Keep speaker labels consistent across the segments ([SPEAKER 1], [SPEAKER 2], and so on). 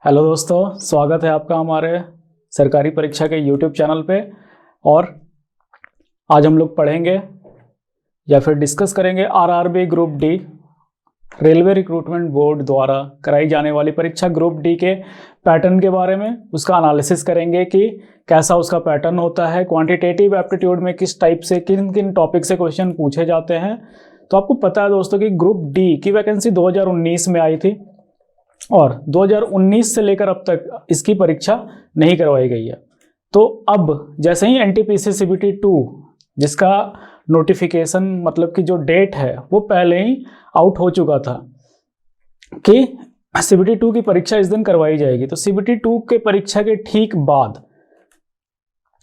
[SPEAKER 1] Hello दोस्तों, स्वागत है आपका हमारे सरकारी परीक्षा के यूट्यूब चैनल पे। और आज हम लोग पढ़ेंगे या फिर डिस्कस करेंगे RRB group D railway recruitment board द्वारा कराई जाने वाली परीक्षा ग्रुप डी के पैटर्न के बारे में। उसका एनालिसिस करेंगे कि कैसा उसका पैटर्न होता है, क्वांटिटेटिव एप्टीट्यूड में किस टाइप से किन किन टॉपिक से क्वेश्चन पूछे जाते हैं। तो आपको पता है दोस्तों कि ग्रुप डी की वैकेंसी 2019 में आई थी और 2019 से लेकर अब तक इसकी परीक्षा नहीं करवाई गई है। तो अब जैसे ही एनटीपीसी सीबीटी 2 जिसका नोटिफिकेशन मतलब कि जो डेट है वो पहले ही आउट हो चुका था कि सीबीटी 2 की परीक्षा इस दिन करवाई जाएगी, तो सीबीटी 2 के परीक्षा के ठीक बाद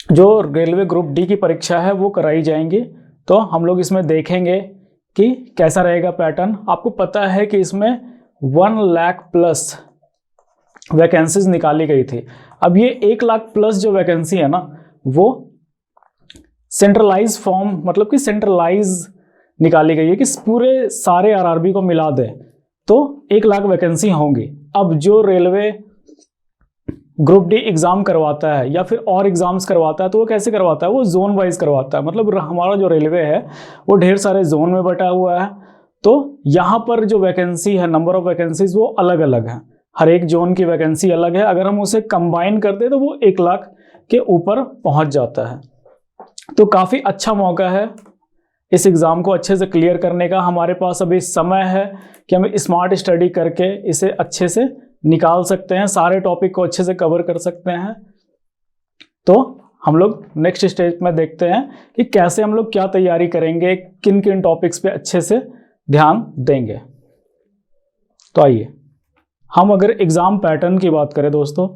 [SPEAKER 1] जो रेलवे ग्रुप डी की परीक्षा है वो कराई जाएंगी। तो हम लोग इसमें देखेंगे कि कैसा रहेगा पैटर्न। आपको पता है कि इसमें 1 लाख प्लस वैकेंसीज निकाली गई थी। अब ये 1 लाख प्लस जो वैकेंसी है ना वो सेंट्रलाइज फॉर्म मतलब कि सेंट्रलाइज निकाली गई है कि पूरे सारे आरआरबी को मिला दे तो 1 लाख वैकेंसी होंगी। अब जो रेलवे ग्रुप डी एग्जाम करवाता है या फिर और एग्जाम्स करवाता है तो वो कैसे करवाता है, वो जोन वाइज करवाता है। मतलब हमारा जो रेलवे है वो ढेर सारे जोन में बटा हुआ है, तो यहाँ पर जो वैकेंसी है, नंबर ऑफ वैकेंसीज वो अलग अलग है। हर एक जोन की वैकेंसी अलग है। अगर हम उसे कंबाइन कर दे तो वो 1 लाख के ऊपर पहुंच जाता है। तो काफ़ी अच्छा मौका है इस एग्ज़ाम को अच्छे से क्लियर करने का। हमारे पास अभी समय है कि हम स्मार्ट स्टडी करके इसे अच्छे से निकाल सकते हैं, सारे टॉपिक को अच्छे से कवर कर सकते हैं। तो हम लोग नेक्स्ट स्टेज में देखते हैं कि कैसे हम लोग क्या तैयारी करेंगे, किन किन टॉपिक्स पे अच्छे से ध्यान देंगे। तो आइए हम अगर एग्ज़ाम पैटर्न की बात करें दोस्तों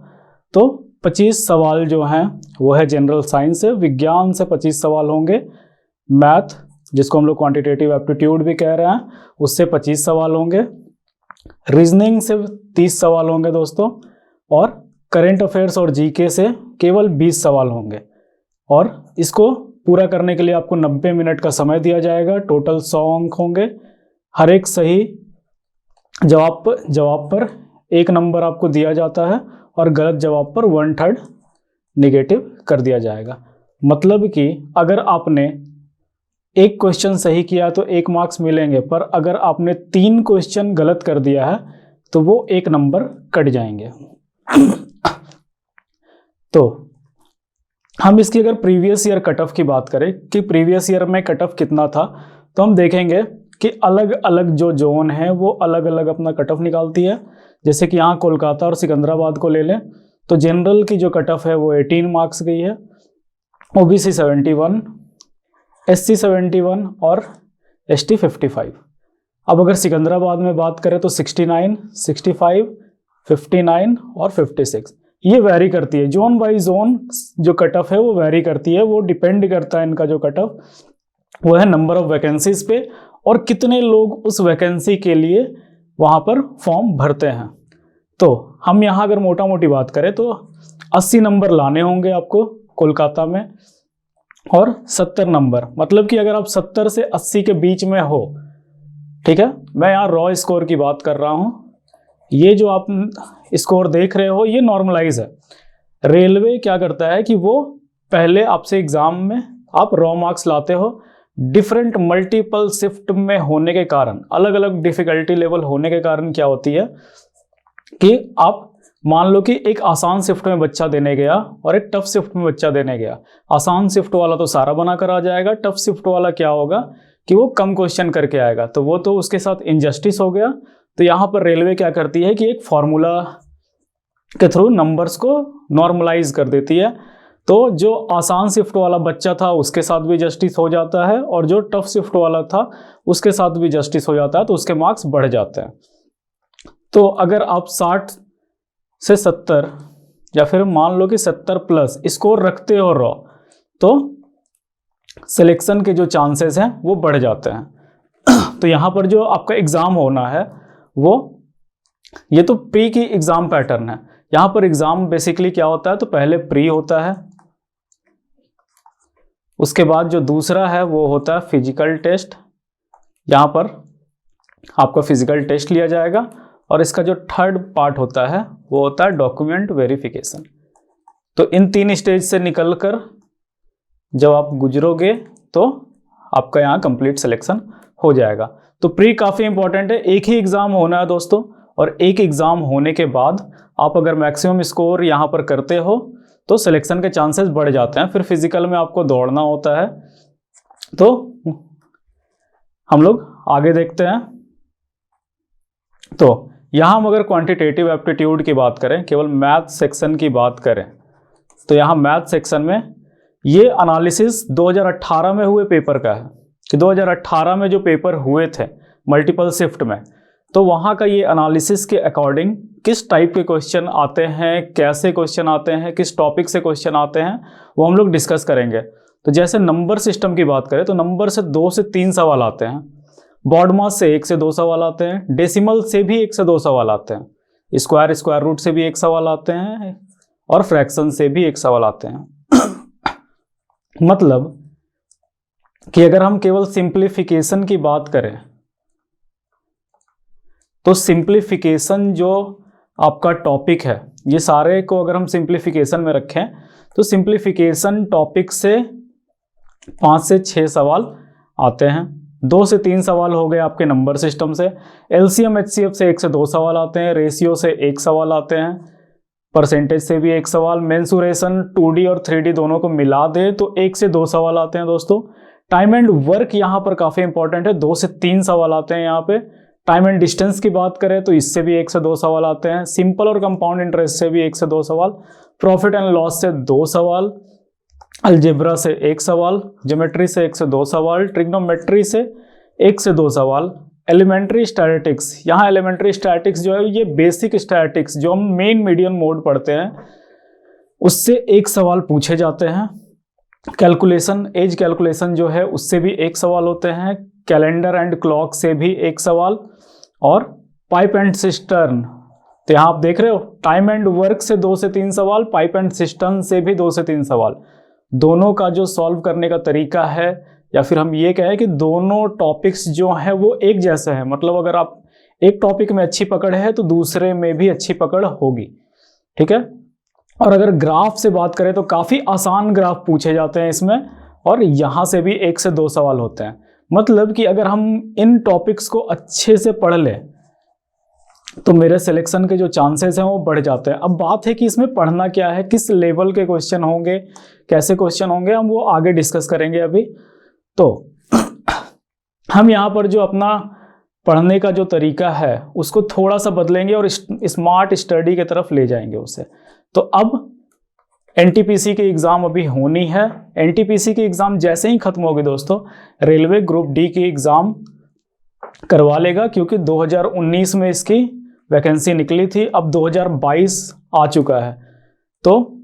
[SPEAKER 1] तो 25 सवाल जो हैं वो है जनरल साइंस से, विज्ञान से 25 सवाल होंगे, मैथ जिसको हम लोग क्वांटिटेटिव एप्टीट्यूड भी कह रहे हैं उससे 25 सवाल होंगे, रीजनिंग से 30 सवाल होंगे दोस्तों, और करंट अफेयर्स और जीके से केवल 20 सवाल होंगे। और इसको पूरा करने के लिए आपको 90 मिनट का समय दिया जाएगा। टोटल 100 अंक होंगे। हर एक सही जवाब पर 1 नंबर आपको दिया जाता है और गलत जवाब पर 1/3 निगेटिव कर दिया जाएगा। मतलब कि अगर आपने एक क्वेश्चन सही किया तो 1 मार्क्स मिलेंगे, पर अगर आपने 3 क्वेश्चन गलत कर दिया है तो वो 1 नंबर कट जाएंगे। तो हम इसकी अगर प्रीवियस ईयर कट ऑफ की बात करें कि प्रीवियस ईयर में कट ऑफ कितना था, तो हम देखेंगे कि अलग अलग जो जोन है वो अलग अलग अपना कट ऑफ निकालती है। जैसे कि यहाँ कोलकाता और सिकंदराबाद को ले लें तो जनरल की जो कट ऑफ है वो 18 मार्क्स गई है, ओबीसी 71, एससी 71 और एसटी 55। अब अगर सिकंदराबाद में बात करें तो 69, 65, 59 और 56 ये वैरी करती है। जोन बाई जोन जो कट ऑफ है वो वैरी करती है। वो डिपेंड करता है इनका जो कट ऑफ वो है नंबर ऑफ वैकेंसीज पे और कितने लोग उस वैकेंसी के लिए वहाँ पर फॉर्म भरते हैं। तो हम यहाँ अगर मोटा मोटी बात करें तो 80 नंबर लाने होंगे आपको कोलकाता में और 70 नंबर, मतलब कि अगर आप 70 से 80 के बीच में हो, ठीक है, मैं यहाँ रॉ स्कोर की बात कर रहा हूँ। ये जो आप स्कोर देख रहे हो ये नॉर्मलाइज है। रेलवे क्या करता है कि वो पहले आपसे एग्जाम में आप रॉ मार्क्स लाते हो। डिफरेंट मल्टीपल शिफ्ट में होने के कारण, अलग अलग डिफिकल्टी लेवल होने के कारण क्या होती है कि आप मान लो कि एक आसान शिफ्ट में बच्चा देने गया और एक टफ शिफ्ट में बच्चा देने गया। आसान शिफ्ट वाला तो सारा बना कर आ जाएगा, टफ शिफ्ट वाला क्या होगा कि वो कम क्वेश्चन करके आएगा, तो वो तो उसके साथ इनजस्टिस हो गया। तो यहाँ पर रेलवे क्या करती है कि एक फॉर्मूला के थ्रू नंबर्स को नॉर्मलाइज कर देती है। तो जो आसान शिफ्ट वाला बच्चा था उसके साथ भी जस्टिस हो जाता है और जो टफ शिफ्ट वाला था उसके साथ भी जस्टिस हो जाता है, तो उसके मार्क्स बढ़ जाते हैं। तो अगर आप 60 से 70 या फिर मान लो कि 70 प्लस स्कोर रखते हो रॉ, तो सिलेक्शन के जो चांसेस हैं वो बढ़ जाते हैं। तो यहाँ पर जो आपका एग्ज़ाम होना है वो ये तो प्री की एग्ज़ाम पैटर्न है। यहाँ पर एग्ज़ाम बेसिकली क्या होता है, तो पहले प्री होता है, उसके बाद जो दूसरा है वो होता है फिजिकल टेस्ट। यहाँ पर आपका फिजिकल टेस्ट लिया जाएगा और इसका जो थर्ड पार्ट होता है वो होता है डॉक्यूमेंट वेरिफिकेशन। तो इन 3 स्टेज से निकलकर जब आप गुजरोगे तो आपका यहाँ कंप्लीट सिलेक्शन हो जाएगा। तो प्री काफ़ी इंपॉर्टेंट है, एक ही एग्ज़ाम होना है दोस्तों, और एक एग्ज़ाम होने के बाद आप अगर मैक्सिमम स्कोर यहाँ पर करते हो तो सिलेक्शन के चांसेस बढ़ जाते हैं। फिर फिजिकल में आपको दौड़ना होता है। तो हम लोग आगे देखते हैं। तो यहाँ हम अगर क्वांटिटेटिव एप्टीट्यूड की बात करें, केवल मैथ सेक्शन की बात करें, तो यहाँ मैथ सेक्शन में ये एनालिसिस 2018 में हुए पेपर का है कि 2018 में जो पेपर हुए थे मल्टीपल शिफ्ट में, तो वहाँ का ये एनालिसिस के अकॉर्डिंग किस टाइप के क्वेश्चन आते हैं, कैसे क्वेश्चन आते हैं, किस टॉपिक से क्वेश्चन आते हैं, वो हम लोग डिस्कस करेंगे। तो जैसे नंबर सिस्टम की बात करें तो नंबर से 2 से 3 सवाल आते हैं, बॉड मास से 1 से 2 सवाल आते हैं, डेसिमल से भी 1 से 2 सवाल आते हैं, स्क्वायर रूट से भी 1 सवाल आते हैं, और फ्रैक्शन से भी 1 सवाल आते हैं। मतलब कि अगर हम केवल सिंप्लीफिकेशन की बात करें तो सिंप्लीफिकेशन जो आपका टॉपिक है, ये सारे को अगर हम सिंप्लीफिकेशन में रखें तो सिंप्लीफिकेशन टॉपिक से 5 से 6 सवाल आते हैं। 2 से 3 सवाल हो गए आपके नंबर सिस्टम से, एलसीएम एचसीएफ से 1 से 2 सवाल आते हैं, रेशियो से 1 सवाल आते हैं, परसेंटेज से भी 1 सवाल, मेंसुरेशन 2D और 3D दोनों को मिला दे तो 1 से 2 सवाल आते हैं दोस्तों। टाइम एंड वर्क यहाँ पर काफ़ी इंपॉर्टेंट है, 2 से 3 सवाल आते हैं यहाँ पे। टाइम एंड डिस्टेंस की बात करें तो इससे भी 1 से 2 सवाल आते हैं। सिंपल और कंपाउंड इंटरेस्ट से भी 1 से 2 सवाल, प्रॉफिट एंड लॉस से 2 सवाल, अलजेब्रा से 1 सवाल, ज्योमेट्री से 1 से 2 सवाल, ट्रिग्नोमेट्री से 1 से 2 सवाल, एलिमेंट्री स्टैटिक्स, यहाँ एलिमेंट्री स्टैटिक्स जो है ये बेसिक स्टैटिक्स जो हम मेन मीडियन मोड पढ़ते हैं उससे 1 सवाल पूछे जाते हैं। कैलकुलेशन, एज कैलकुलेशन जो है उससे भी 1 सवाल होते हैं, कैलेंडर एंड क्लॉक से भी 1 सवाल, और पाइप एंड सिस्टर्न, तो यहाँ आप देख रहे हो टाइम एंड वर्क से 2 से 3 सवाल, पाइप एंड सिस्टर्न से भी 2 से 3 सवाल। दोनों का जो सॉल्व करने का तरीका है, या फिर हम ये कहें कि दोनों टॉपिक्स जो हैं वो एक जैसे हैं, मतलब अगर आप एक टॉपिक में अच्छी पकड़ है तो दूसरे में भी अच्छी पकड़ होगी, ठीक है। और अगर ग्राफ से बात करें तो काफ़ी आसान ग्राफ पूछे जाते हैं इसमें, और यहाँ से भी 1 से 2 सवाल होते हैं। मतलब कि अगर हम इन टॉपिक्स को अच्छे से पढ़ लें तो मेरे सिलेक्शन के जो चांसेस हैं वो बढ़ जाते हैं। अब बात है कि इसमें पढ़ना क्या है, किस लेवल के क्वेश्चन होंगे, कैसे क्वेश्चन होंगे, हम वो आगे डिस्कस करेंगे अभी। तो हम यहाँ पर जो अपना पढ़ने का जो तरीका है उसको थोड़ा सा बदलेंगे और स्मार्ट स्टडी की तरफ ले जाएंगे उसे। तो अब एनटीपीसी की एग्ज़ाम अभी होनी है। एनटीपीसी की एग्ज़ाम जैसे ही खत्म होगी दोस्तों, रेलवे ग्रुप डी की एग्ज़ाम करवा लेगा, क्योंकि 2019 में इसकी वैकेंसी निकली थी, अब 2022 आ चुका है। तो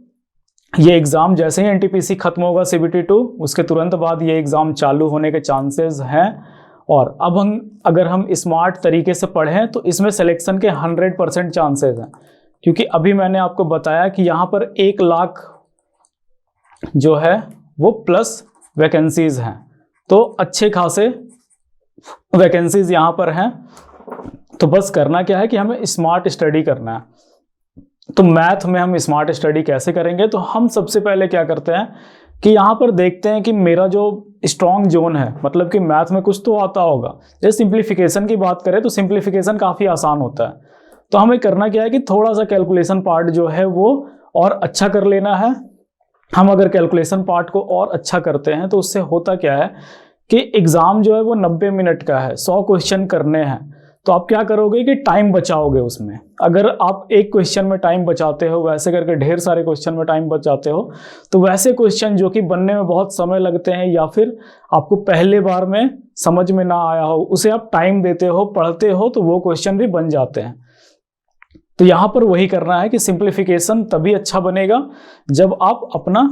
[SPEAKER 1] ये एग्ज़ाम जैसे ही एनटीपीसी खत्म होगा CBT 2, उसके तुरंत बाद ये एग्ज़ाम चालू होने के चांसेस हैं। और अब अगर हम स्मार्ट तरीके से पढ़ें तो इसमें सिलेक्शन के 100% चांसेस हैं, क्योंकि अभी मैंने आपको बताया कि यहाँ पर 1 लाख जो है वो प्लस वैकेंसीज़ हैं, तो अच्छे खासे वैकेंसीज़ यहाँ पर हैं। तो बस करना क्या है कि हमें स्मार्ट स्टडी करना है। तो मैथ में हम स्मार्ट स्टडी कैसे करेंगे, तो हम सबसे पहले क्या करते हैं कि यहाँ पर देखते हैं कि मेरा जो स्ट्रॉन्ग जोन है, मतलब कि मैथ में कुछ तो आता होगा। जैसे सिंप्लीफिकेशन की बात करें तो सिंप्लीफिकेशन काफ़ी आसान होता है, तो हमें करना क्या है कि थोड़ा सा कैलकुलेशन पार्ट जो है वो और अच्छा कर लेना है। हम अगर कैलकुलेशन पार्ट को और अच्छा करते हैं तो उससे होता क्या है कि एग्ज़ाम जो है वो 90 मिनट का है, 100 क्वेश्चन करने हैं। तो आप क्या करोगे कि टाइम बचाओगे उसमें। अगर आप एक क्वेश्चन में टाइम बचाते हो, वैसे करके ढेर सारे क्वेश्चन में टाइम बचाते हो, तो वैसे क्वेश्चन जो कि बनने में बहुत समय लगते हैं या फिर आपको पहले बार में समझ में ना आया हो, उसे आप टाइम देते हो, पढ़ते हो, तो वो क्वेश्चन भी बन जाते हैं। तो यहाँ पर वही करना है कि सिंप्लीफिकेशन तभी अच्छा बनेगा जब आप अपना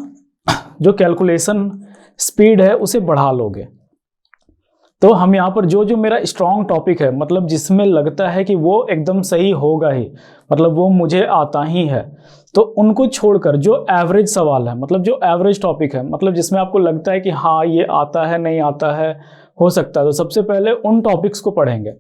[SPEAKER 1] जो कैलकुलेशन स्पीड है उसे बढ़ा लोगे। तो हम यहाँ पर जो मेरा स्ट्रॉन्ग टॉपिक है, मतलब जिसमें लगता है कि वो एकदम सही होगा ही, मतलब वो मुझे आता ही है, तो उनको छोड़कर जो एवरेज सवाल है, मतलब जो एवरेज टॉपिक है, मतलब जिसमें आपको लगता है कि हाँ ये आता है, नहीं आता है, हो सकता है, तो सबसे पहले उन टॉपिक्स को पढ़ेंगे।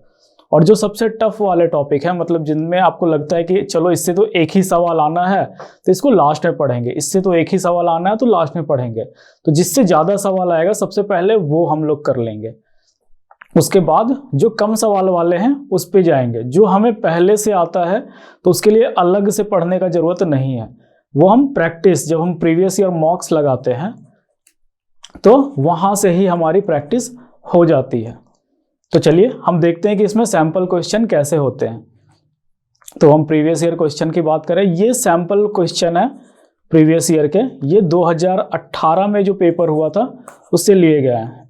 [SPEAKER 1] और जो सबसे टफ वाले टॉपिक है, मतलब जिनमें आपको लगता है कि चलो इससे तो एक ही सवाल आना है तो इसको लास्ट में पढ़ेंगे, इससे तो एक ही सवाल आना है तो लास्ट में पढ़ेंगे, तो जिससे ज़्यादा सवाल आएगा सबसे पहले वो हम लोग कर लेंगे। उसके बाद जो कम सवाल वाले हैं उस पे जाएंगे। जो हमें पहले से आता है तो उसके लिए अलग से पढ़ने का ज़रूरत नहीं है, वो हम प्रैक्टिस, जब हम प्रीवियस ईयर मॉक्स लगाते हैं तो वहाँ से ही हमारी प्रैक्टिस हो जाती है। तो चलिए हम देखते हैं कि इसमें सैम्पल क्वेश्चन कैसे होते हैं। तो हम प्रीवियस ईयर क्वेश्चन की बात करें, ये सैम्पल क्वेश्चन है प्रीवियस ईयर के, ये 2018 में जो पेपर हुआ था उससे लिए गए हैं।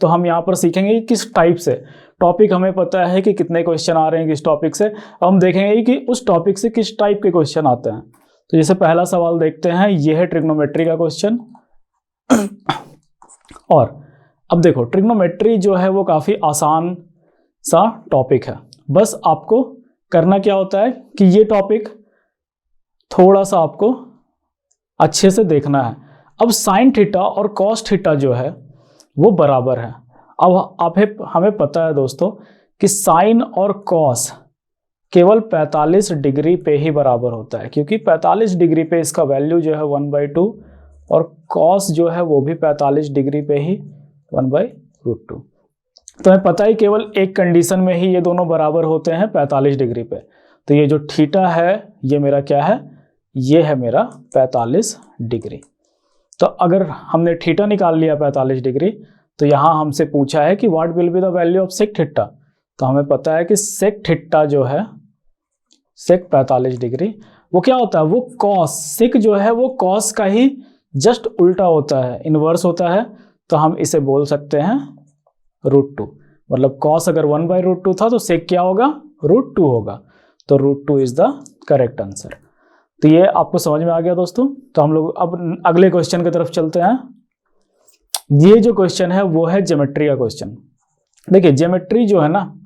[SPEAKER 1] तो हम यहाँ पर सीखेंगे कि किस टाइप से टॉपिक, हमें पता है कि कितने क्वेश्चन आ रहे हैं किस टॉपिक से, अब हम देखेंगे कि उस टॉपिक से किस टाइप के क्वेश्चन आते हैं। तो जैसे पहला सवाल देखते हैं, ये है ट्रिग्नोमेट्री का क्वेश्चन। और अब देखो ट्रिग्नोमेट्री जो है वो काफ़ी आसान सा टॉपिक है, बस आपको करना क्या होता है कि ये टॉपिक थोड़ा सा आपको अच्छे से देखना है। अब साइन थीटा और कॉस थीटा जो है वो बराबर है। अब हमें पता है दोस्तों कि साइन और कॉस केवल 45 डिग्री पे ही बराबर होता है, क्योंकि 45 डिग्री पे इसका वैल्यू जो है 1/2 और कॉस जो है वो भी 45 डिग्री पे ही 1/√2। तो हमें पता है केवल एक कंडीशन में ही ये दोनों बराबर होते हैं 45 डिग्री पे। तो ये जो थीटा है ये मेरा क्या है, ये है मेरा 45 डिग्री। तो अगर हमने थीटा निकाल लिया 45 डिग्री, तो यहाँ हमसे पूछा है कि what will be the value of sec theta. तो हमें पता है कि सेक थीटा जो है, सेक 45 डिग्री, वो क्या होता है, वो कॉस, सेक जो है वो कॉस का ही जस्ट उल्टा होता है, इनवर्स होता है। तो हम इसे बोल सकते हैं √2। मतलब कॉस अगर 1/√2 था तो सेक क्या होगा, √2 होगा। तो √2 इज द करेक्ट आंसर। तो ये आपको समझ में आ गया दोस्तों। तो हम लोग अब अगले क्वेश्चन की तरफ चलते हैं। ये जो क्वेश्चन है वो है ज्योमेट्री का क्वेश्चन। देखिए ज्योमेट्री जो है ना,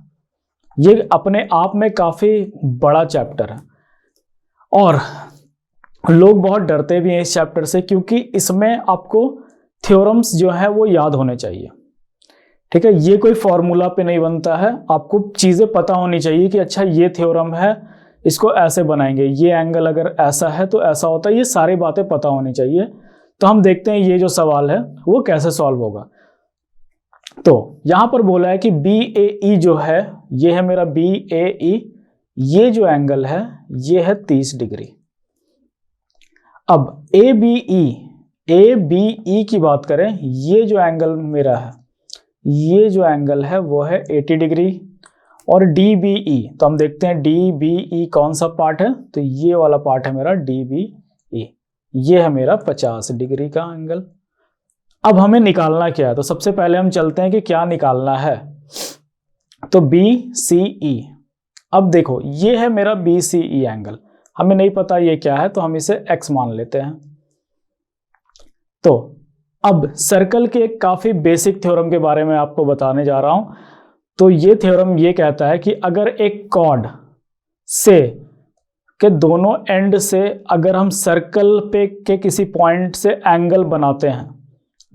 [SPEAKER 1] ये अपने आप में काफी बड़ा चैप्टर है और लोग बहुत डरते भी हैं इस चैप्टर से, क्योंकि इसमें आपको थ्योरम्स जो है वो याद होने चाहिए। ठीक है, ये कोई फॉर्मूला पे नहीं बनता है, आपको चीजें पता होनी चाहिए कि अच्छा ये थ्योरम है, इसको ऐसे बनाएंगे, ये एंगल अगर ऐसा है तो ऐसा होता है, ये सारी बातें पता होनी चाहिए। तो हम देखते हैं ये जो सवाल है वो कैसे सॉल्व होगा। तो यहां पर बोला है कि BAE जो है, ये है मेरा BAE, ये जो एंगल है ये है 30 डिग्री। अब ABE की बात करें, ये जो एंगल मेरा है, ये जो एंगल है वो है 80 डिग्री। और DBE, तो हम देखते हैं DBE कौन सा पार्ट है, तो ये वाला पार्ट है मेरा DBE, ये है मेरा 50 डिग्री का एंगल। अब हमें निकालना क्या है, तो सबसे पहले हम चलते हैं कि क्या निकालना है। तो BCE, अब देखो ये है मेरा BCE एंगल, हमें नहीं पता ये क्या है तो हम इसे x मान लेते हैं। तो अब सर्कल के एक काफी बेसिक थ्योरम के बारे में आपको बताने जा रहा हूं। तो ये थ्योरम ये कहता है कि अगर एक कॉर्ड से के दोनों एंड से अगर हम सर्कल पे के किसी पॉइंट से एंगल बनाते हैं,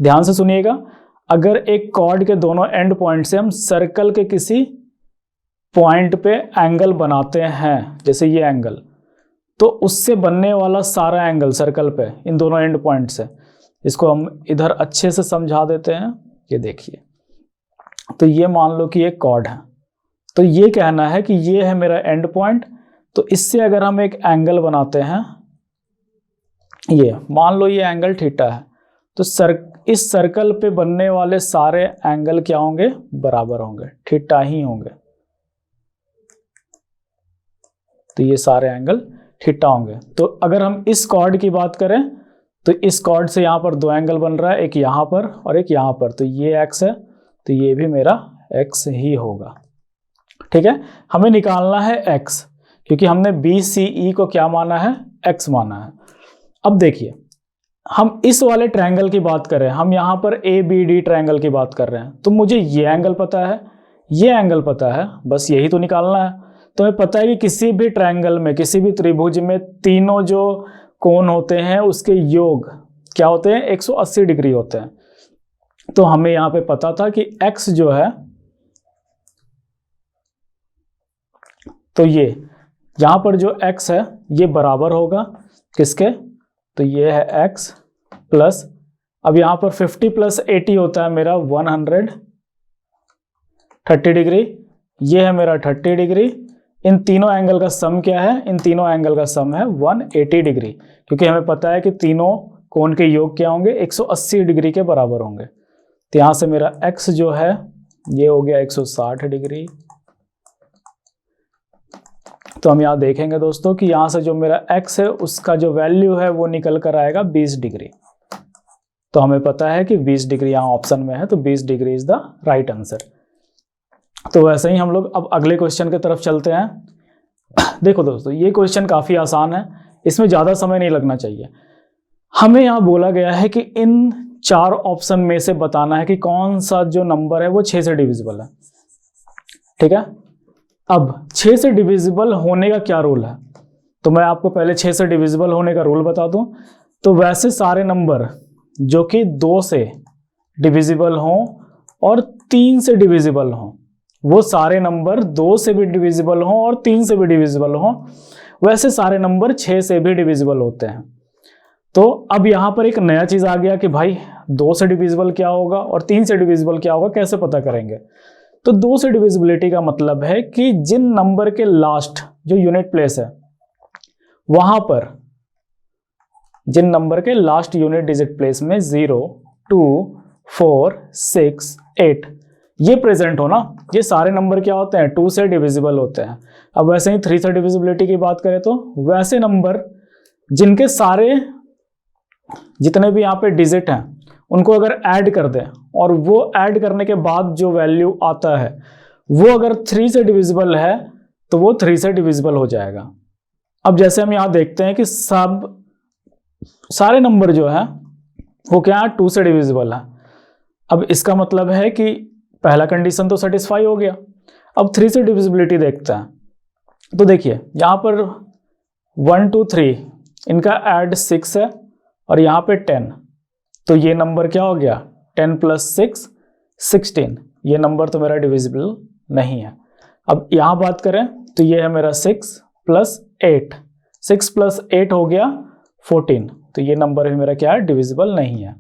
[SPEAKER 1] ध्यान से सुनिएगा, अगर एक कॉर्ड के दोनों एंड पॉइंट से हम सर्कल के किसी पॉइंट पे एंगल बनाते हैं, जैसे ये एंगल, तो उससे बनने वाला सारा एंगल सर्कल पे इन दोनों एंड पॉइंट से, इसको हम इधर अच्छे से समझा देते हैं। ये देखिए, तो ये मान लो कि एक कॉर्ड है, तो ये कहना है कि ये है मेरा एंड पॉइंट, तो इससे अगर हम एक एंगल बनाते हैं, ये मान लो ये एंगल थीटा है, तो इस सर्कल पे बनने वाले सारे एंगल क्या होंगे, बराबर होंगे, थीटा ही होंगे। तो ये सारे एंगल थीटा होंगे। तो अगर हम इस कॉर्ड की बात करें, तो इस कॉर्ड से यहाँ पर दो एंगल बन रहा है, एक यहाँ पर और एक यहाँ पर, तो ये x है, तो ये भी मेरा x ही होगा। ठीक है, हमें निकालना है x, क्योंकि हमने BCE को क्या माना है, x माना है। अब देखिए, हम इस वाले ट्रायंगल की बात कर रहे हैं, हम यहाँ पर ABD ट्रायंगल की बात कर रहे हैं, तो मुझे ये एंगल पता है, ये एंगल पता है, बस यही तो निकालना है। तो हमें पता है कि किसी भी ट्रायंगल में, किसी भी त्रिभुज में तीनों जो कोण होते हैं उसके योग क्या होते हैं, 180 डिग्री होते हैं। तो हमें यहाँ पे पता था कि x जो है तो ये यहाँ पर जो x है ये बराबर होगा किसके, तो ये है x प्लस, अब यहाँ पर 50 प्लस 80 होता है मेरा 130 डिग्री, ये है मेरा 30 डिग्री। इन तीनों एंगल का सम क्या है, इन तीनों एंगल का सम है 180 डिग्री, क्योंकि हमें पता है कि तीनों कोण के योग क्या होंगे, 180 डिग्री के बराबर होंगे। तो यहाँ से मेरा x जो है ये हो गया 160 डिग्री। तो हम यहाँ देखेंगे दोस्तों कि यहाँ से जो मेरा x है उसका जो वैल्यू है वो निकल कर आएगा 20 डिग्री। तो हमें पता है कि 20 डिग्री यहाँ ऑप्शन में है, तो 20 degree is the right answer. तो वैसे ही हम लोग अब अगले क्वेश्चन की तरफ चलते हैं। देखो दोस्तों ये क्वेश्चन काफ़ी आसान है, इसमें ज़्यादा समय नहीं लगना चाहिए। हमें यहाँ बोला गया है कि इन 4 ऑप्शन में से बताना है कि कौन सा जो नंबर है वो 6 से डिविजिबल है। ठीक है, अब 6 से डिविजिबल होने का क्या रूल है, तो मैं आपको पहले 6 से डिविजिबल होने का रूल बता दूं। तो वैसे सारे नंबर जो कि 2 से डिविजिबल हों और 3 से डिविजिबल हों, वो सारे नंबर 2 से भी डिविजिबल हों और 3 से भी डिविजिबल हों, वैसे सारे नंबर 6 से भी डिविजिबल होते हैं। तो अब यहाँ पर एक नया चीज़ आ गया कि भाई 2 से डिविजिबल क्या होगा और 3 से डिविजिबल क्या होगा, कैसे पता करेंगे। तो 2 से डिविजिबिलिटी का मतलब है कि जिन नंबर के लास्ट जो यूनिट प्लेस है वहां पर, जिन नंबर के लास्ट यूनिट डिजिट प्लेस में 0, 2, 4, 6, 8 ये प्रेजेंट हो ना, ये सारे नंबर क्या होते हैं 2 से डिविजिबल होते हैं। अब वैसे ही 3 से डिविजिबिलिटी की बात करें तो वैसे नंबर जिनके सारे जितने भी यहाँ पे डिजिट हैं उनको अगर ऐड कर दें और वो ऐड करने के बाद जो वैल्यू आता है वो अगर 3 से डिविजिबल है तो वो 3 से डिविजिबल हो जाएगा। अब जैसे हम यहाँ देखते हैं कि सारे नंबर जो है वो क्या है 2 से डिविजिबल है। अब इसका मतलब है कि पहला कंडीशन तो सेटिस्फाई हो गया। अब 3 से डिविजिबिलिटी देखते हैं, तो देखिए यहाँ पर 1, 2, 3 इनका ऐड 6 है और यहाँ पे 10, तो ये नंबर क्या हो गया 10 प्लस 6 16, ये नंबर तो मेरा डिविजिबल नहीं है। अब यहाँ बात करें तो ये है मेरा 6 प्लस 8, 6 प्लस 8 हो गया 14, तो ये नंबर भी मेरा क्या है डिविजिबल नहीं है।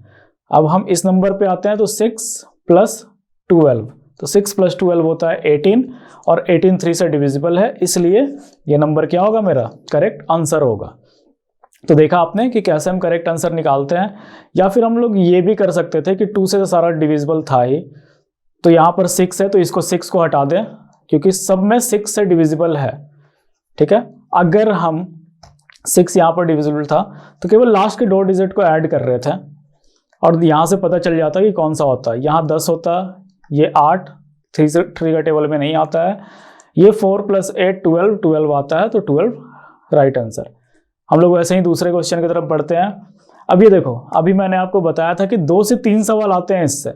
[SPEAKER 1] अब हम इस नंबर पे आते हैं तो 6 प्लस 12, तो 6 प्लस 12 होता है 18 और 18 3 से डिविजिबल है, इसलिए ये नंबर क्या होगा मेरा करेक्ट आंसर होगा। तो देखा आपने कि कैसे हम करेक्ट आंसर निकालते हैं। या फिर हम लोग ये भी कर सकते थे कि 2 से सारा डिविजिबल था ही, तो यहाँ पर 6 है तो इसको 6 को हटा दें क्योंकि सब में 6 से डिविजिबल है। ठीक है, अगर हम 6 यहाँ पर डिविजिबल था तो केवल लास्ट के 2 डिजिट को ऐड कर रहे थे और यहाँ से पता चल जाता कि कौन सा होता है। यहाँ 10 होता, ये 8 3 का टेबल में नहीं आता है, ये 4 प्लस 8 12 आता है, तो 12 राइट आंसर। हम लोग वैसे ही दूसरे क्वेश्चन की तरफ बढ़ते हैं। अब ये देखो, अभी मैंने आपको बताया था कि 2 से 3 सवाल आते हैं इससे,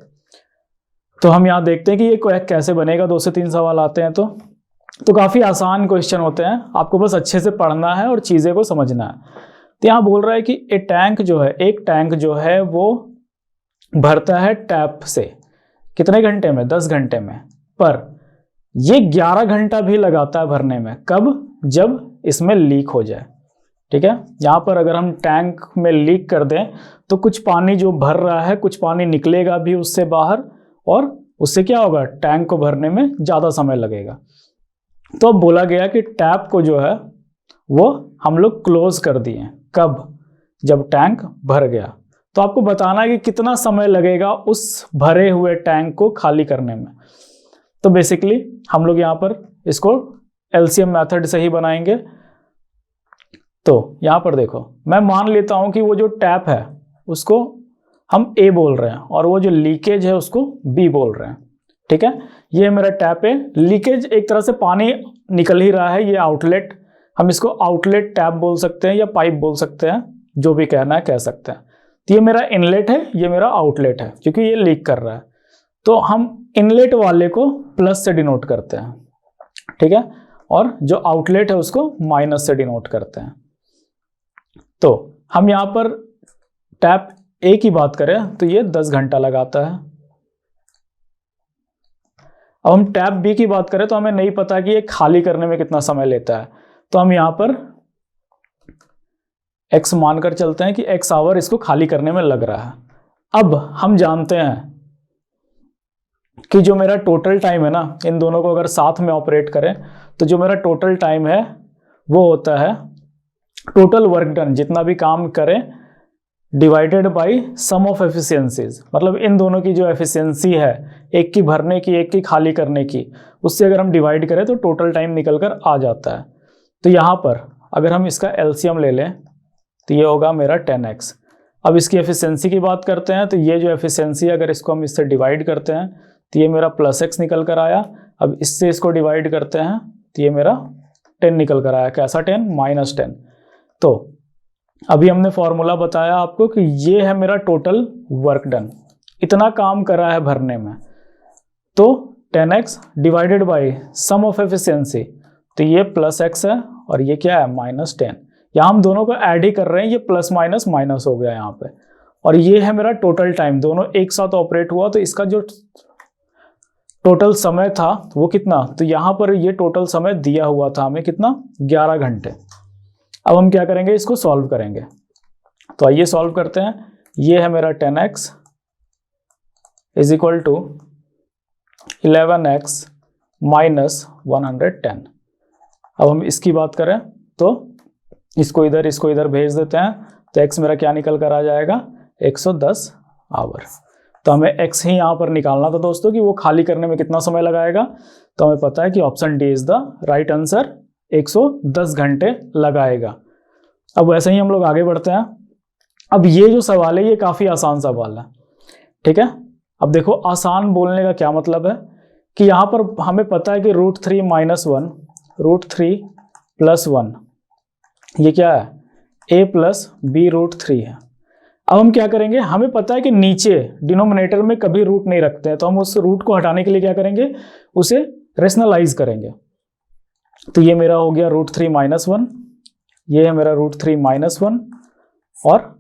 [SPEAKER 1] तो हम यहाँ देखते हैं कि ये कैसे बनेगा। 2 से 3 सवाल आते हैं तो काफ़ी आसान क्वेश्चन होते हैं, आपको बस अच्छे से पढ़ना है और चीज़ें को समझना है। तो यहाँ बोल रहा है कि एक टैंक जो है वो भरता है टैप से कितने घंटे में, 10 घंटे में, पर ये 11 घंटा भी लगाता है भरने में। कब, जब इसमें लीक हो जाए। ठीक है, यहाँ पर अगर हम टैंक में लीक कर दें तो कुछ पानी जो भर रहा है, कुछ पानी निकलेगा भी उससे बाहर और उससे क्या होगा, टैंक को भरने में ज़्यादा समय लगेगा। तो अब बोला गया कि टैप को जो है वो हम लोग क्लोज कर दिए। कब, जब टैंक भर गया। तो आपको बताना है कि कितना समय लगेगा उस भरे हुए टैंक को खाली करने में। तो बेसिकली हम लोग यहाँ पर इसको एलसीएम मेथड से ही बनाएंगे। तो यहाँ पर देखो, मैं मान लेता हूँ कि वो जो टैप है उसको हम ए बोल रहे हैं और वो जो लीकेज है उसको बी बोल रहे हैं। ठीक है, ये मेरा टैप है, लीकेज एक तरह से पानी निकल ही रहा है, ये आउटलेट, हम इसको आउटलेट टैप बोल सकते हैं या पाइप बोल सकते हैं, जो भी कहना है कह सकते हैं। तो ये मेरा इनलेट है, ये मेरा आउटलेट है, क्योंकि ये लीक कर रहा है। तो हम इनलेट वाले को प्लस से डिनोट करते हैं, ठीक है, और जो आउटलेट है उसको माइनस से डिनोट करते हैं। तो हम यहाँ पर टैप ए की बात करें तो ये 10 घंटा लगाता है। अब हम टैप बी की बात करें तो हमें नहीं पता कि ये खाली करने में कितना समय लेता है, तो हम यहाँ पर x मानकर चलते हैं कि x आवर इसको खाली करने में लग रहा है। अब हम जानते हैं कि जो मेरा टोटल टाइम है ना, इन दोनों को अगर साथ में ऑपरेट करें तो जो मेरा टोटल टाइम है वो होता है टोटल वर्क डन, जितना भी काम करें divided by sum of efficiencies. मतलब इन दोनों की जो एफिशिएंसी है, एक की भरने की एक की खाली करने की, उससे अगर हम डिवाइड करें तो टोटल टाइम निकल कर आ जाता है। तो यहाँ पर अगर हम इसका एलसीएम ले लें तो ये होगा मेरा 10x। अब इसकी एफिशिएंसी की बात करते हैं तो ये जो एफिशिएंसी अगर इसको हम इससे डिवाइड करते हैं तो ये मेरा +x निकल कर आया। अब इससे इसको डिवाइड करते हैं तो ये मेरा 10 निकल कर आया। कैसा 10? -10। तो अभी हमने फॉर्मूला बताया आपको कि ये है मेरा टोटल वर्क डन, इतना काम करा है भरने में। तो 10x divided by sum of efficiency, तो ये +x है और ये क्या है -10। यहाँ हम दोनों को ऐड ही कर रहे हैं, ये प्लस माइनस माइनस हो गया यहाँ पे। और ये है मेरा टोटल टाइम, दोनों एक साथ ऑपरेट हुआ तो इसका जो टोटल समय था वो कितना, तो यहाँ पर ये टोटल समय दिया हुआ था हमें कितना, 11 घंटे। अब हम क्या करेंगे, इसको सॉल्व करेंगे। तो आइए सॉल्व करते हैं। ये है मेरा 10x is equal to 11x minus 110। अब हम इसकी बात करें तो इसको इधर भेज देते हैं, तो x मेरा क्या निकल कर आ जाएगा, 110 आवर। तो हमें x ही यहाँ पर निकालना था दोस्तों कि वो खाली करने में कितना समय लगाएगा। तो हमें पता है कि option D is the right answer, 110 घंटे लगाएगा। अब वैसे ही हम लोग आगे बढ़ते हैं। अब ये जो सवाल है ये काफ़ी आसान सवाल है, ठीक है। अब देखो आसान बोलने का क्या मतलब है कि यहाँ पर हमें पता है कि √3 - 1 √3 + 1 ये क्या है, a + b √3 है। अब हम क्या करेंगे, हमें पता है कि नीचे डिनोमिनेटर में कभी रूट नहीं रखते हैं, तो हम उस रूट को हटाने के लिए क्या करेंगे, उसे रेशनलाइज करेंगे। तो ये मेरा हो गया √3 - 1, ये है मेरा √3 - 1 और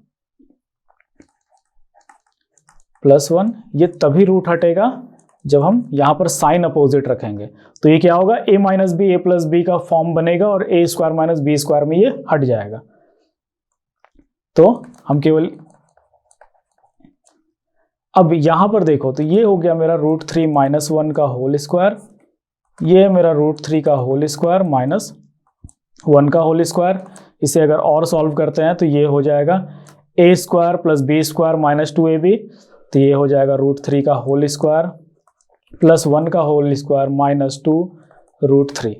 [SPEAKER 1] +1। ये तभी रूट हटेगा जब हम यहाँ पर साइन अपोजिट रखेंगे। तो ये क्या होगा, a - b a + b का फॉर्म बनेगा और a² - b² में ये हट जाएगा। तो हम केवल अब यहाँ पर देखो तो ये हो गया मेरा √3 - 1 का होल स्क्वायर, ये मेरा √3 का होल स्क्वायर माइनस 1 का होल स्क्वायर। इसे अगर और सॉल्व करते हैं तो ये हो जाएगा a² + b² - 2ab। तो ये हो जाएगा √3 का होल स्क्वायर + 1 का होल स्क्वायर माइनस 2 √3,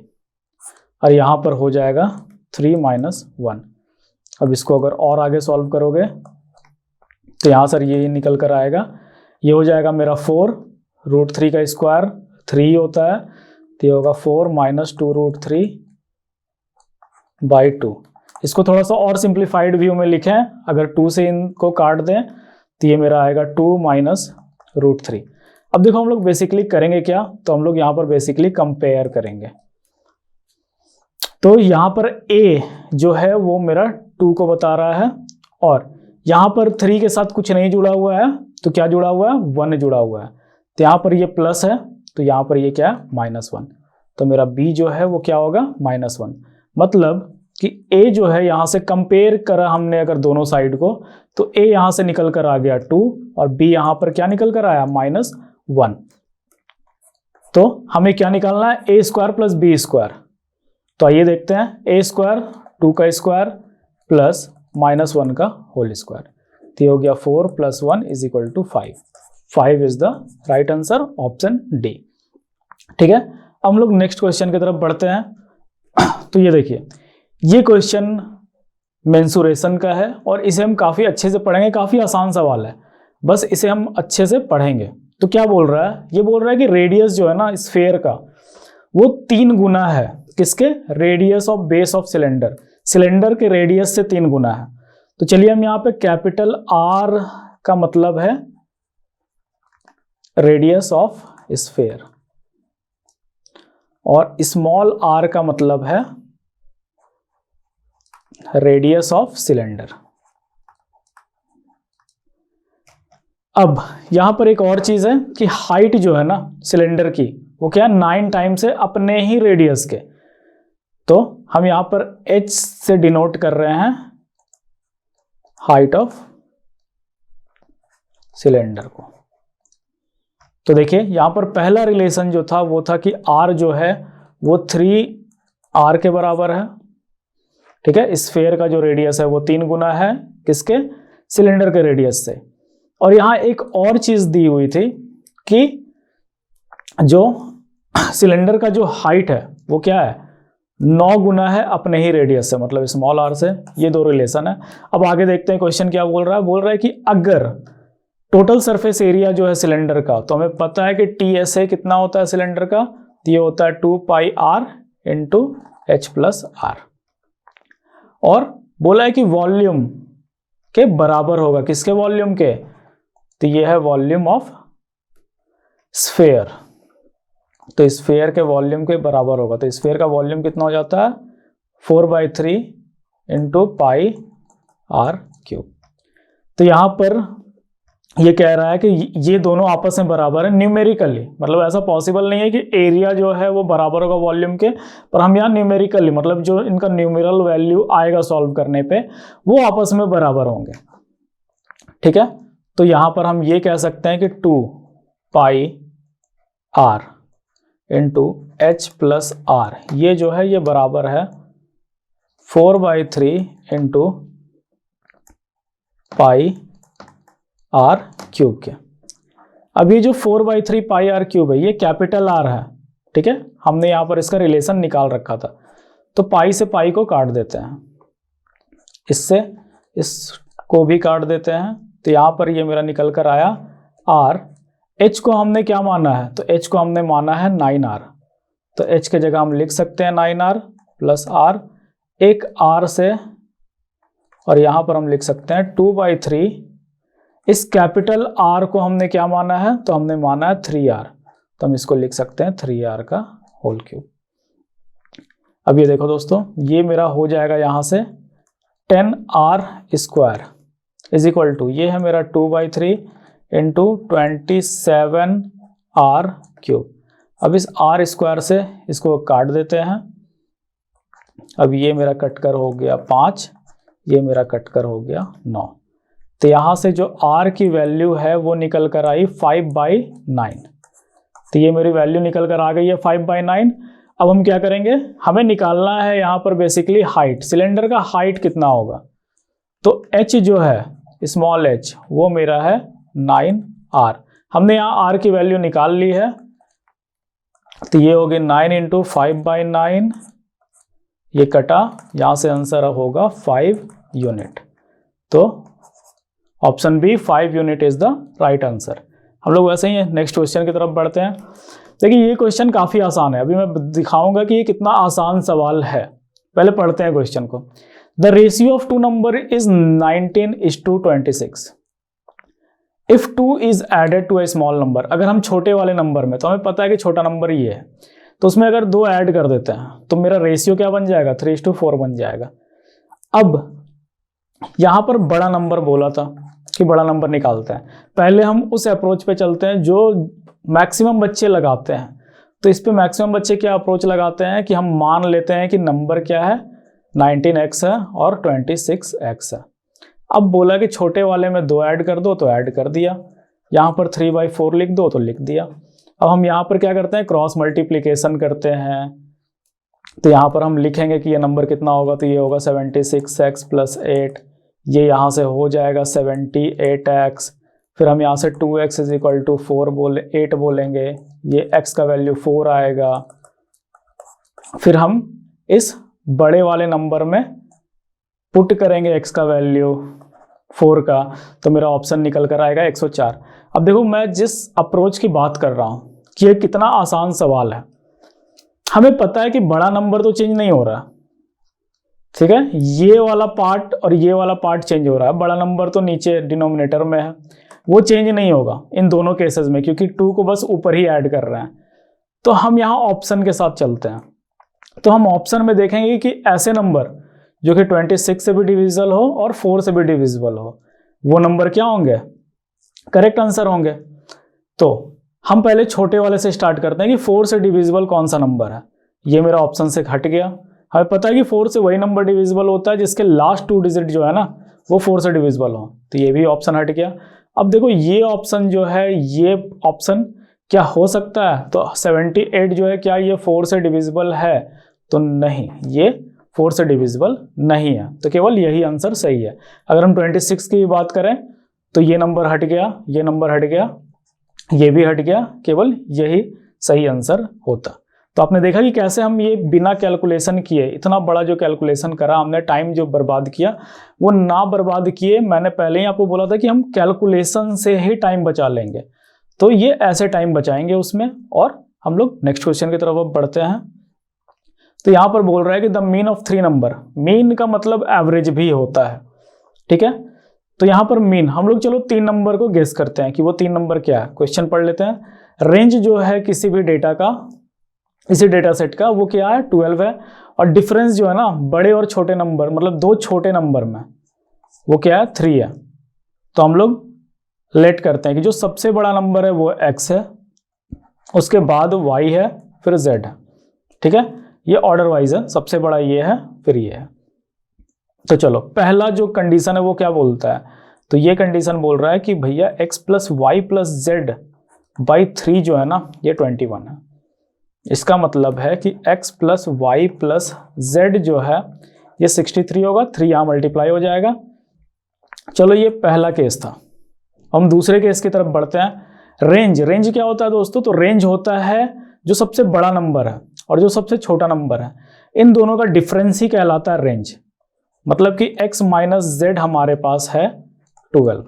[SPEAKER 1] और यहाँ पर हो जाएगा 3 - 1। अब इसको अगर और आगे सॉल्व करोगे तो यहाँ सर ये निकल कर आएगा, ये हो जाएगा मेरा 4 √3 का स्क्वायर 3 होता है, तो ये होगा 4 - 2 √3/2। इसको थोड़ा सा और सिंप्लीफाइड व्यू में लिखें, अगर 2 से इनको काट दें तो ये मेरा आएगा 2 - √3। अब देखो हम लोग बेसिकली करेंगे क्या, तो हम लोग यहाँ पर बेसिकली कंपेयर करेंगे। तो यहाँ पर a जो है वो मेरा 2 को बता रहा है और यहाँ पर 3 के साथ कुछ नहीं जुड़ा हुआ है, तो क्या जुड़ा हुआ है, 1 जुड़ा हुआ है। तो यहाँ पर ये प्लस है तो यहाँ पर ये क्या है, -1। तो मेरा b जो है वो क्या होगा, -1। मतलब कि a जो है यहाँ से कंपेयर करा हमने अगर दोनों साइड को, तो a यहाँ से निकल कर आ गया 2 और b यहाँ पर क्या निकल कर आया, -1। तो हमें क्या निकालना है, a² + b²। तो आइए देखते हैं, a² 2 का स्क्वायर प्लस -1 का होल स्क्वायर। तो ये हो गया 4 + 1 = 5। 5 is the right answer, option D. ठीक है, अब हम लोग नेक्स्ट क्वेश्चन की तरफ बढ़ते हैं। तो ये देखिए, ये क्वेश्चन मेंसुरेशन का है और इसे हम काफ़ी अच्छे से पढ़ेंगे, काफ़ी आसान सवाल है, बस इसे हम अच्छे से पढ़ेंगे। तो क्या बोल रहा है, ये बोल रहा है कि रेडियस जो है ना स्फेयर का वो 3 गुना है, किसके, radius of base of cylinder, cylinder के रेडियस से 3 गुना है। तो चलिए हम यहाँ पे कैपिटल R का मतलब है रेडियस ऑफ स्फेयर और स्मॉल r का मतलब है रेडियस ऑफ सिलेंडर। अब यहां पर एक और चीज है कि हाइट जो है ना सिलेंडर की वो क्या है 9 टाइम्स है अपने ही रेडियस के। तो हम यहां पर h से डिनोट कर रहे हैं हाइट ऑफ सिलेंडर को। तो देखिए यहां पर पहला रिलेशन जो था वो था कि r जो है वो 3r के बराबर है, ठीक है। स्फीयर का जो रेडियस है वो 3 गुना है किसके, सिलेंडर के रेडियस से। और यहां एक और चीज दी हुई थी कि जो सिलेंडर का जो हाइट है वो क्या है 9 गुना है अपने ही रेडियस से, मतलब स्मॉल r से। ये दो रिलेशन है। अब आगे देखते हैं क्वेश्चन क्या बोल रहा है कि अगर टोटल सरफेस एरिया जो है सिलेंडर का, तो हमें पता है कि TSA कितना होता है सिलेंडर का, तो ये होता है 2 पाई r इंटू h प्लस आर। और बोला है कि वॉल्यूम के बराबर होगा, किसके वॉल्यूम के, तो ये है वॉल्यूम ऑफ स्फीयर। तो स्फीयर के वॉल्यूम के बराबर होगा। तो स्फीयर का वॉल्यूम कितना हो जाता है 4/3 इंटू पाई r क्यूब। तो यहां पर ये कह रहा है कि ये दोनों आपस में बराबर है न्यूमेरिकली, मतलब ऐसा पॉसिबल नहीं है कि एरिया जो है वो बराबर होगा वॉल्यूम के, पर हम यहाँ न्यूमेरिकली मतलब जो इनका न्यूमेरल वैल्यू आएगा सॉल्व करने पे वो आपस में बराबर होंगे, ठीक है। तो यहां पर हम ये कह सकते हैं कि 2 पाई r इंटू h प्लस आर, ये जो है ये बराबर है 4/3 इंटू पाई r क्यूब के। अब ये जो 4/3 पाई r क्यूब है ये कैपिटल R है, ठीक है। हमने यहां पर इसका रिलेशन निकाल रखा था। तो पाई से पाई को काट देते हैं, इससे इसको भी काट देते हैं। तो यहां पर ये मेरा निकल कर आया r। h को हमने क्या माना है, तो h को हमने माना है 9r। तो h के जगह हम लिख सकते हैं 9r प्लस r, एक r से, और यहां पर हम लिख सकते हैं 2/3। इस कैपिटल R को हमने क्या माना है, तो हमने माना है 3r। तो हम इसको लिख सकते हैं 3r का होल क्यूब। अब ये देखो दोस्तों, ये मेरा हो जाएगा यहां से 10r square is equal to, ये है मेरा 2/3 इंटू 27r क्यूब। अब इस r स्क्वायर से इसको काट देते हैं। अब ये मेरा कटकर हो गया 5, ये मेरा कटकर हो गया 9। तो यहां से जो r की वैल्यू है वो निकल कर आई 5/9। तो ये मेरी वैल्यू निकल कर आ गई है 5/9। अब हम क्या करेंगे, हमें निकालना है यहां पर बेसिकली हाइट, सिलेंडर का हाइट कितना होगा। तो h जो है स्मॉल h वो मेरा है 9r। हमने यहाँ r की वैल्यू निकाल ली है। तो ये हो गई 9 इंटू 5/9, ये कटा, यहां से आंसर होगा 5 यूनिट। तो option B 5 unit is the right answer. हम लोग वैसे ही नेक्स्ट क्वेश्चन की तरफ बढ़ते हैं। देखिए ये क्वेश्चन काफी आसान है, अभी मैं दिखाऊंगा कि ये कितना आसान सवाल है। पहले पढ़ते हैं क्वेश्चन को। The ratio of two number is 19:26। If 2 is added to a small number, अगर हम छोटे वाले नंबर में, तो हमें पता है कि छोटा नंबर ये है, तो उसमें अगर 2 ऐड कर देते हैं तो मेरा रेशियो क्या बन जाएगा 3:4 बन जाएगा। अब यहां पर बड़ा नंबर बोला था कि बड़ा नंबर निकालते हैं। पहले हम उस अप्रोच पे चलते हैं जो मैक्सिमम बच्चे लगाते हैं। तो इस पे मैक्सिमम बच्चे क्या अप्रोच लगाते हैं कि हम मान लेते हैं कि नंबर क्या है 19x है और 26x है। अब बोला कि छोटे वाले में 2 ऐड कर दो, तो ऐड कर दिया। यहाँ पर 3/4 लिख दो, तो लिख दिया। अब हम यहाँ पर क्या करते हैं, क्रॉस मल्टीप्लीकेशन करते हैं। तो यहाँ पर हम लिखेंगे कि ये नंबर कितना होगा, तो ये होगा 76x प्लस 8, ये यहाँ से हो जाएगा 78x। फिर हम यहाँ से 2x इज इक्वल टू 8 बोलेंगे, ये x का वैल्यू 4 आएगा। फिर हम इस बड़े वाले नंबर में पुट करेंगे x का वैल्यू 4 का, तो मेरा ऑप्शन निकल कर आएगा 104। अब देखो मैं जिस अप्रोच की बात कर रहा हूँ कि ये कितना आसान सवाल है। हमें पता है कि बड़ा नंबर तो चेंज नहीं हो रहा, ठीक है, ये वाला पार्ट और ये वाला पार्ट चेंज हो रहा है। बड़ा नंबर तो नीचे डिनोमिनेटर में है, वो चेंज नहीं होगा इन दोनों केसेस में, क्योंकि 2 को बस ऊपर ही ऐड कर रहे हैं। तो हम यहाँ ऑप्शन के साथ चलते हैं। तो हम ऑप्शन में देखेंगे कि ऐसे नंबर जो कि 26 से भी डिविजिबल हो और 4 से भी डिविजिबल हो, वो नंबर क्या होंगे, करेक्ट आंसर होंगे। तो हम पहले छोटे वाले से स्टार्ट करते हैं कि 4 से डिविजिबल कौन सा नंबर है। ये मेरा ऑप्शन से हट गया। हमें पता है कि 4 से वही नंबर डिविजिबल होता है जिसके लास्ट 2 डिजिट जो है ना वो 4 से डिविजिबल हो, तो ये भी ऑप्शन हट गया। अब देखो ये ऑप्शन जो है, ये ऑप्शन क्या हो सकता है, तो 78 जो है क्या ये 4 से डिविजिबल है, तो नहीं, ये 4 से डिविजिबल नहीं है, तो केवल यही आंसर सही है। अगर हम 26 की बात करें तो ये नंबर हट गया, ये नंबर हट गया, ये भी हट गया, केवल यही सही आंसर होता। तो आपने देखा कि कैसे हम ये बिना कैलकुलेशन किए, इतना बड़ा जो कैलकुलेशन करा हमने, टाइम जो बर्बाद किया वो ना बर्बाद किए। मैंने पहले ही आपको बोला था कि हम कैलकुलेशन से ही टाइम बचा लेंगे, तो ये ऐसे टाइम बचाएंगे उसमें। और हम लोग नेक्स्ट क्वेश्चन की तरफ अब बढ़ते हैं। तो यहाँ पर बोल रहा है कि the mean of 3 number, mean का मतलब एवरेज भी होता है, ठीक है। तो यहाँ पर मीन हम लोग चलो 3 नंबर को गेस करते हैं कि वो 3 नंबर क्या है। क्वेश्चन पढ़ लेते हैं। रेंज जो है किसी भी डेटा का, इसी डेटा सेट का, वो क्या है 12 है। और डिफरेंस जो है ना बड़े और छोटे नंबर, मतलब 2 छोटे नंबर में, वो क्या है 3 है। तो हम लोग लेट करते हैं कि जो सबसे बड़ा नंबर है वो x है, उसके बाद y है, फिर z है, ठीक है। ये ऑर्डर वाइज है, सबसे बड़ा ये है, फिर ये है। तो चलो पहला जो कंडीशन है वो क्या बोलता है, तो ये कंडीशन बोल रहा है कि भैया x plus y plus z by 3 जो है ना ये 21 है। इसका मतलब है कि x plus y plus z जो है ये 63 होगा, 3 यहाँ मल्टीप्लाई हो जाएगा। चलो ये पहला केस था। हम दूसरे केस की तरफ बढ़ते हैं। रेंज, रेंज क्या होता है दोस्तों, तो रेंज होता है जो सबसे बड़ा नंबर है और जो सबसे छोटा नंबर है, इन दोनों का डिफरेंस ही कहलाता है रेंज। मतलब कि x माइनस जेड हमारे पास है 12।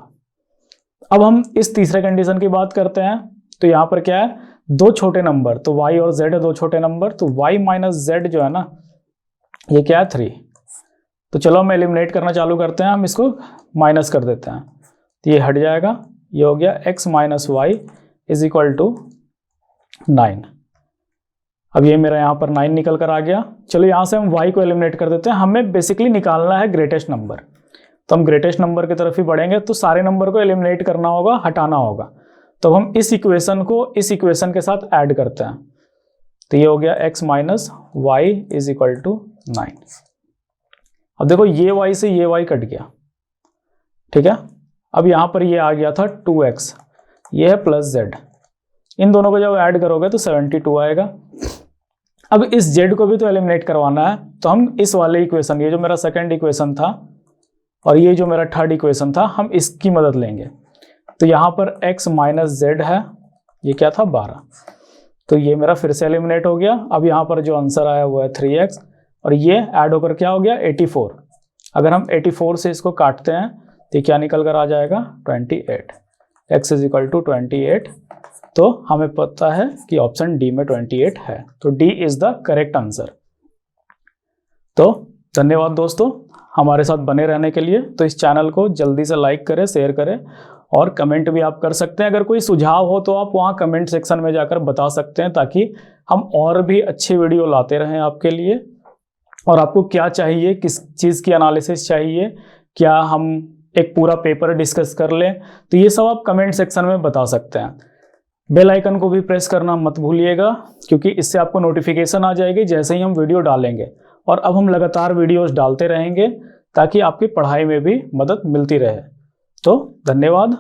[SPEAKER 1] अब हम इस तीसरे कंडीशन की बात करते हैं। तो यहाँ पर क्या है, 2 छोटे नंबर, तो y और z है 2 छोटे नंबर, तो y माइनस जेड जो है ना ये क्या है 3। तो चलो हम एलिमिनेट करना चालू करते हैं, हम इसको माइनस कर देते हैं, तो ये हट जाएगा। ये हो गया x minus y is equal to 9। अब ये मेरा यहाँ पर 9 निकल कर आ गया। चलो यहाँ से हम y को एलिमिनेट कर देते हैं। हमें बेसिकली निकालना है ग्रेटेस्ट नंबर, तो हम ग्रेटेस्ट नंबर की तरफ ही बढ़ेंगे। तो सारे नंबर को एलिमिनेट करना होगा, हटाना होगा। तो हम इस इक्वेशन को इस इक्वेशन के साथ ऐड करते हैं। तो ये हो गया x minus y is equal to 9। अब देखो ये y से ये y कट गया, ठीक है। अब यहाँ पर ये आ गया था 2x, ये है प्लस z। इन दोनों को जब ऐड करोगे तो 72 आएगा। अब इस z को भी तो एलिमिनेट करवाना है, तो हम इस वाले इक्वेशन, ये जो मेरा सेकंड इक्वेशन था और ये जो मेरा थर्ड इक्वेशन था, हम इसकी मदद लेंगे। तो यहाँ पर x माइनस जेड है, ये क्या था 12, तो ये मेरा फिर से एलिमिनेट हो गया। अब यहाँ पर जो आंसर आया वो है 3x और ये ऐड होकर क्या हो गया 84। अगर हम 84 से इसको काटते हैं तो क्या निकल कर आ जाएगा 28। x is equal to 28। तो हमें पता है कि ऑप्शन डी में 28 है, तो D is the correct answer. तो धन्यवाद दोस्तों हमारे साथ बने रहने के लिए। तो इस चैनल को जल्दी से लाइक करें, शेयर करें और कमेंट भी आप कर सकते हैं। अगर कोई सुझाव हो तो आप वहाँ कमेंट सेक्शन में जाकर बता सकते हैं, ताकि हम और भी अच्छी वीडियो लाते रहें आपके लिए। और आपको क्या चाहिए, किस चीज़ की एनालिसिस चाहिए, क्या हम एक पूरा पेपर डिस्कस कर लें, तो ये सब आप कमेंट सेक्शन में बता सकते हैं। बेल आइकन को भी प्रेस करना मत भूलिएगा, क्योंकि इससे आपको नोटिफिकेशन आ जाएगी जैसे ही हम वीडियो डालेंगे। और अब हम लगातार वीडियोस डालते रहेंगे ताकि आपकी पढ़ाई में भी मदद मिलती रहे। तो धन्यवाद।